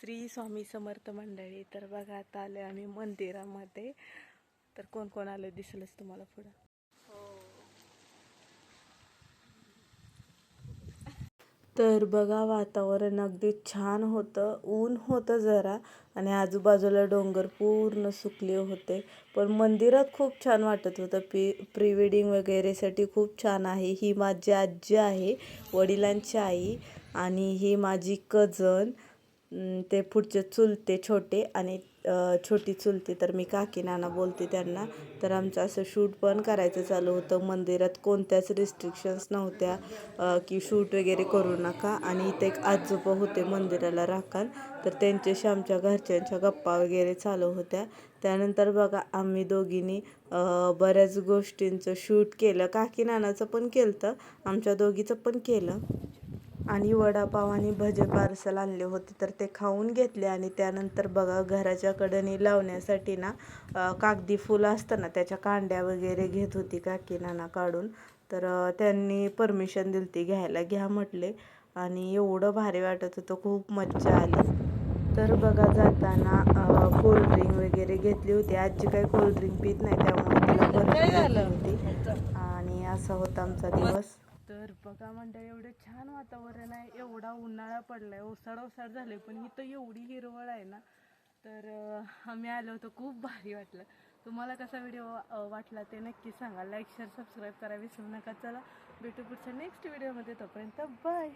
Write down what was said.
श्री स्वामी समर्थ मंडळी. तर बघा आता आले आम्ही मंदिरामध्ये. तर कोण कोण आलं दिसलंच तुम्हाला पुढं. तर बघा वातावरण अगदी छान होतं, ऊन होतं जरा आणि आजूबाजूला डोंगर पूर्ण सुकले होते. पण मंदिरात खूप छान वाटत होतं. प्री वेडिंग वगैरेसाठी खूप छान आहे. ही माझी आजी आहे, वडिलांची आई, आणि ही माझी कझन, ते पुढचे चुलते छोटे, आणि छोटी चुलती तर मी काकी नाना बोलते त्यांना. तर आमचं असं शूट पण करायचं चालू होतं. मंदिरात कोणत्याच रिस्ट्रिक्शन्स नव्हत्या की शूट वगैरे करू नका. आणि इथे एक आजोबा होते मंदिराला राखाल, तर त्यांच्याशी आमच्या घरच्यांच्या गप्पा वगैरे चालू होत्या. त्यानंतर बघा आम्ही दोघींनी बऱ्याच गोष्टींचं शूट केलं. काकी नानाचं पण केलं, आमच्या दोघीचं पण केलं. आणि वडापाव आणि भजे पार्सल आणले होते, तर ते खाऊन घेतले. आणि त्यानंतर बघा घराच्या कडेने लावण्यासाठी ना कागदी फुलं असतं ना, त्याच्या कांड्या वगैरे घेत होती काकी नाना काढून. तर त्यांनी परमिशन दिली ती घ्यायला, घ्या म्हटले. आणि एवढं भारी वाटत होतं, खूप मज्जा आली. तर बघा जाताना कोल्ड्रिंक वगैरे घेतली होती. आजी काही कोल्ड्रिंक पित नाही, त्यामुळे तिला बर्फी होती. आणि असा होता आमचा दिवस. तर बघा मंडळी, एवढं छान वातावरण आहे. एवढा उन्हाळा पडलाय, ओसाड झाले, पण इथं एवढी हिरवळ आहे ना. तर आम्ही आलो होतो, खूप भारी वाटलं. तुम्हाला कसा व्हिडिओ वाटला ते नक्की सांगा. लाईक शेअर सबस्क्राईब करा विसरू नका. चला भेटू पुढच्या नेक्स्ट व्हिडिओमध्ये. तोपर्यंत बाय.